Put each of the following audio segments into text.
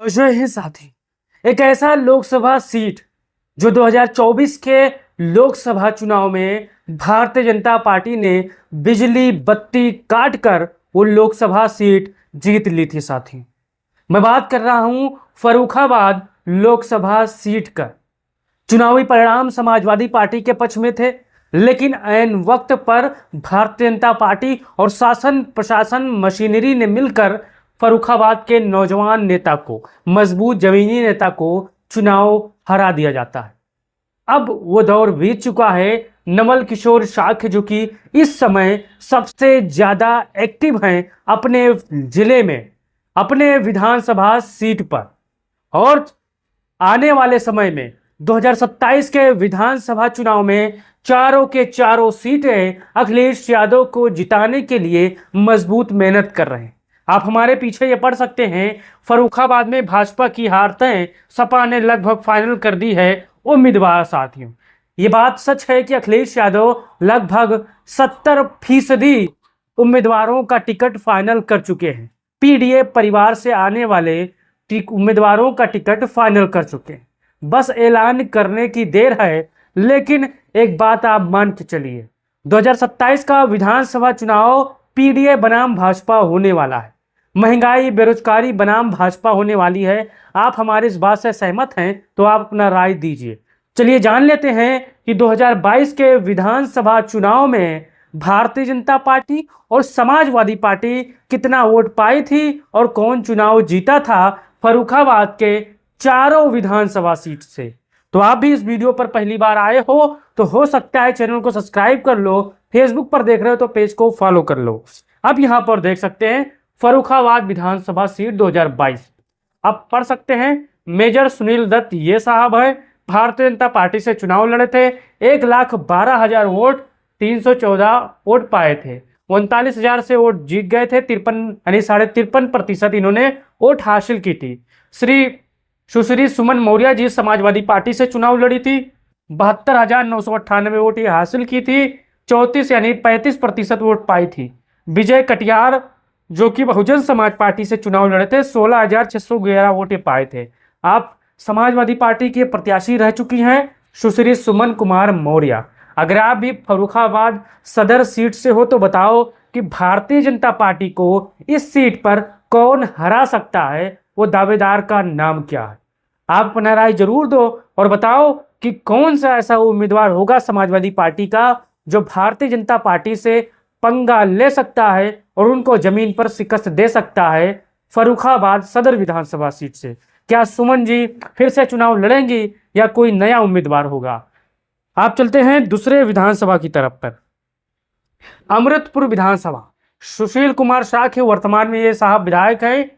तो जो है साथी, एक ऐसा लोकसभा सीट जो 2024 के लोकसभा चुनाव में भारतीय जनता पार्टी ने बिजली बत्ती काट कर वो लोकसभा सीट जीत ली थी साथी। मैं बात कर रहा हूं फर्रुखाबाद लोकसभा सीट का। चुनावी परिणाम समाजवादी पार्टी के पक्ष में थे, लेकिन ऐन वक्त पर भारतीय जनता पार्टी और शासन प्रशासन मशीनरी ने मिलकर फर्रुखाबाद के नौजवान नेता को, मजबूत जमीनी नेता को चुनाव हरा दिया जाता है। अब वो दौर बीत चुका है। नवल किशोर शाक्य जो कि इस समय सबसे ज्यादा एक्टिव हैं अपने जिले में, अपने विधानसभा सीट पर, और आने वाले समय में 2027 के विधानसभा चुनाव में चारों के चारों सीटें अखिलेश यादव को जिताने के लिए मजबूत मेहनत कर रहे हैं। आप हमारे पीछे ये पढ़ सकते हैं, फर्रुखाबाद में भाजपा की हार तय, सपा ने लगभग फाइनल कर दी है उम्मीदवार। साथियों, ये बात सच है कि अखिलेश यादव लगभग 70% उम्मीदवारों का टिकट फाइनल कर चुके हैं। पीडीए परिवार से आने वाले उम्मीदवारों का टिकट फाइनल कर चुके हैं, बस ऐलान करने की देर है। लेकिन एक बात आप मान के चलिए, 2027 का विधानसभा चुनाव पीडीए बनाम भाजपा होने वाला है। महंगाई बेरोजगारी बनाम भाजपा होने वाली है। आप हमारी इस बात से सहमत हैं तो आप अपना राय दीजिए। चलिए जान लेते हैं कि 2022 के विधानसभा चुनाव में भारतीय जनता पार्टी और समाजवादी पार्टी कितना वोट पाई थी और कौन चुनाव जीता था फर्रुखाबाद के चारों विधानसभा सीट से। तो आप भी इस वीडियो पर पहली बार आए हो तो हो सकता है चैनल को सब्सक्राइब कर लो, फेसबुक पर देख रहे हो तो पेज को फॉलो कर लो। अब यहां पर देख सकते हैं फर्रुखाबाद विधानसभा सीट 2022। आप पढ़ सकते हैं, मेजर सुनील दत्त ये साहब है, भारतीय जनता पार्टी से चुनाव लड़े थे। 1,12,000 वोट, 314 वोट पाए थे, 39,000 से वोट जीत गए थे। 53% इन्होंने वोट हासिल की थी। सुश्री सुमन मौर्य जी समाजवादी पार्टी से चुनाव लड़ी थी, 72,998 वोट ये हासिल की थी, 35% वोट पाई थी। विजय कटियार जो कि बहुजन समाज पार्टी से चुनाव लड़े थे, 16,611 वोट ये पाए थे। आप समाजवादी पार्टी के प्रत्याशी रह चुकी हैं सुश्री सुमन कुमार मौर्य। अगर आप भी फर्रुखाबाद सदर सीट से हो तो बताओ कि भारतीय जनता पार्टी को इस सीट पर कौन हरा सकता है, वो दावेदार का नाम क्या है। आप अपना राय जरूर दो और बताओ कि कौन सा ऐसा उम्मीदवार होगा समाजवादी पार्टी का जो भारतीय जनता पार्टी से पंगा ले सकता है और उनको जमीन पर शिकस्त दे सकता है फर्रुखाबाद सदर विधानसभा सीट से। क्या सुमन जी फिर से चुनाव लड़ेंगी या कोई नया उम्मीदवार होगा। आप चलते हैं दूसरे विधानसभा की तरफ पर। अमृतपुर विधानसभा, सुशील कुमार शाक्य वर्तमान में ये साहब विधायक हैं।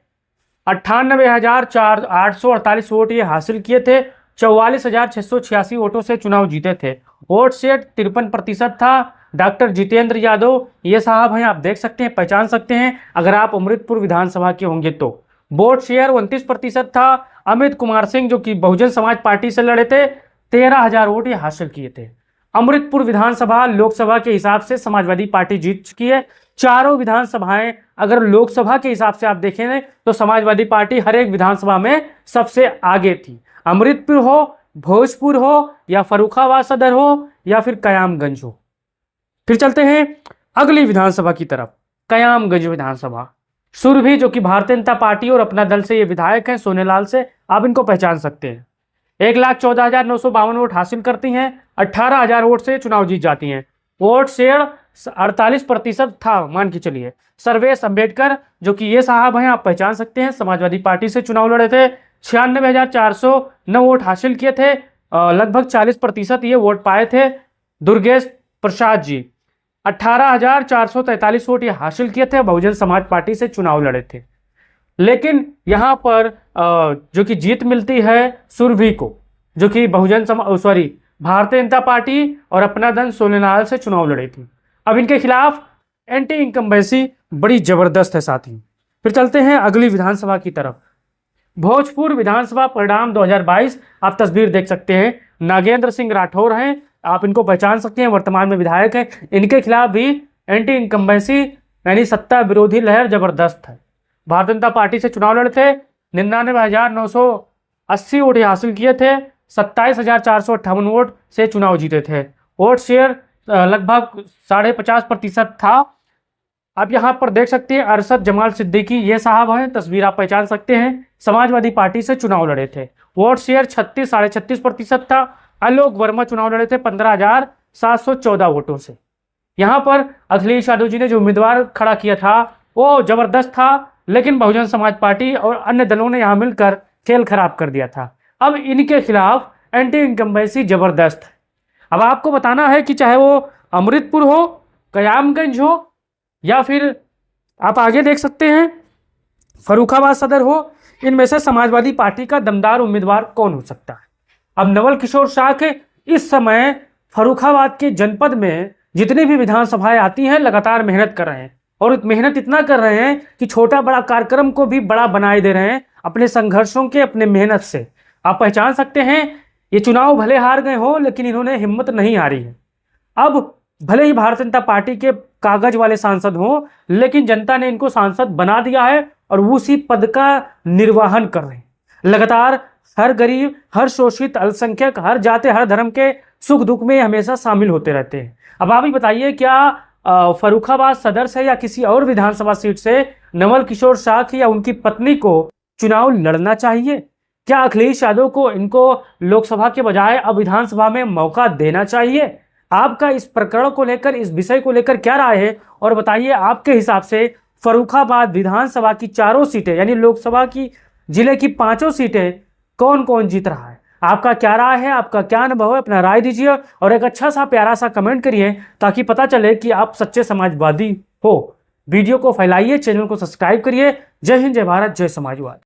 98,848 वोट ये हासिल किए थे, 44,686 वोटों से चुनाव जीते थे। वोट शेयर 53% था। डॉक्टर जितेंद्र यादव ये साहब हैं, आप देख सकते हैं, पहचान सकते हैं अगर आप अमृतपुर विधानसभा के होंगे तो। वोट शेयर 29% था। अमित कुमार सिंह जो कि बहुजन समाज पार्टी से लड़े थे, 13,000 वोट ये हासिल किए थे। अमृतपुर विधानसभा लोकसभा के हिसाब से समाजवादी पार्टी जीत चुकी है। चारों विधानसभाएं अगर लोकसभा के हिसाब से आप देखें तो समाजवादी पार्टी हर एक विधानसभा में सबसे आगे थी। अमृतपुर हो, भोजपुर हो, या फर्रुखाबाद सदर हो, या फिर कयामगंज हो। फिर चलते हैं अगली विधानसभा की तरफ, कयामगंज विधानसभा। सुरभि जो कि भारतीय जनता पार्टी और अपना दल से ये विधायक हैं, सोनेलाल से, आप इनको पहचान सकते हैं। 1,14,952 वोट हासिल करती हैं, 18,000 वोट से चुनाव जीत जाती हैं। वोट शेयर 48% था, मान के चलिए। सर्वेश अंबेडकर जो कि ये साहब हैं, आप पहचान सकते हैं, समाजवादी पार्टी से चुनाव लड़े थे, 96,409 वोट हासिल किए थे, लगभग 40% ये वोट पाए थे। दुर्गेश प्रसाद जी 18,443 वोट ये हासिल किए थे, बहुजन समाज पार्टी से चुनाव लड़े थे। लेकिन यहाँ पर जो कि जीत मिलती है सुरभि को, जो कि भारतीय जनता पार्टी और अपना दल सोनेलाल से चुनाव लड़ी थी। अब इनके खिलाफ एंटी इनकम्बेंसी बड़ी जबरदस्त है साथी। फिर चलते हैं अगली विधानसभा की तरफ, भोजपुर विधानसभा परिणाम 2022। आप तस्वीर देख सकते हैं, नागेंद्र सिंह राठौर हैं, आप इनको पहचान सकते हैं, वर्तमान में विधायक हैं। इनके खिलाफ भी एंटी इनकम्बेंसी यानी सत्ता विरोधी लहर जबरदस्त है। भारतीय जनता पार्टी से चुनाव लड़े थे, 99,980 वोट हासिल किए थे, 27,458 वोट से चुनाव जीते थे। वोट शेयर लगभग 50.5% था। आप यहाँ पर देख सकते हैं अरशद जमाल सिद्दीकी ये साहब हैं, तस्वीर आप पहचान सकते हैं, समाजवादी पार्टी से चुनाव लड़े थे। वोट शेयर 36.5% था। आलोक वर्मा चुनाव लड़े थे 15,714 वोटों से। यहाँ पर अखिलेश यादव जी ने जो उम्मीदवार खड़ा किया था वो जबरदस्त था, लेकिन बहुजन समाज पार्टी और अन्य दलों ने यहाँ मिलकर खेल खराब कर दिया था। अब इनके खिलाफ एंटी इनकम्बेंसी जबरदस्त है। अब आपको बताना है कि चाहे वो अमृतपुर हो, कयामगंज हो, या फिर आप आगे देख सकते हैं फर्रुखाबाद सदर हो, इनमें से समाजवादी पार्टी का दमदार उम्मीदवार कौन हो सकता है। अब नवल किशोर शाह के इस समय फर्रुखाबाद के जनपद में जितनी भी विधानसभाएं आती हैं लगातार मेहनत कर रहे हैं, और मेहनत इतना कर रहे हैं कि छोटा बड़ा कार्यक्रम को भी बड़ा बनाए दे रहे हैं अपने संघर्षों के, अपने मेहनत से। आप पहचान सकते हैं ये चुनाव भले हार गए हो, लेकिन इन्होंने हिम्मत नहीं हारी है। अब भले ही भारतीय जनता पार्टी के कागज वाले सांसद हो, लेकिन जनता ने इनको सांसद बना दिया है और उसी पद का निर्वहन कर रहे हैं। लगातार हर गरीब, हर शोषित, अल्पसंख्यक, हर जाति, हर धर्म के सुख दुख में हमेशा शामिल होते रहते हैं। अब आप ही बताइए, क्या फर्रुखाबाद सदर से या किसी और विधानसभा सीट से नवल किशोर शाह की या उनकी पत्नी को चुनाव लड़ना चाहिए? क्या अखिलेश यादव को इनको लोकसभा के बजाय अब विधानसभा में मौका देना चाहिए? आपका इस प्रकरण को लेकर, इस विषय को लेकर क्या राय है? और बताइए आपके हिसाब से फर्रुखाबाद विधानसभा की 4 सीटें यानी लोकसभा की जिले की 5 सीटें कौन कौन जीत रहा है? आपका क्या राय है, आपका क्या अनुभव है? अपना राय दीजिए और एक अच्छा सा प्यारा सा कमेंट करिए ताकि पता चले कि आप सच्चे समाजवादी हो। वीडियो को फैलाइए, चैनल को सब्सक्राइब करिए। जय हिंद, जय भारत, जय समाजवाद।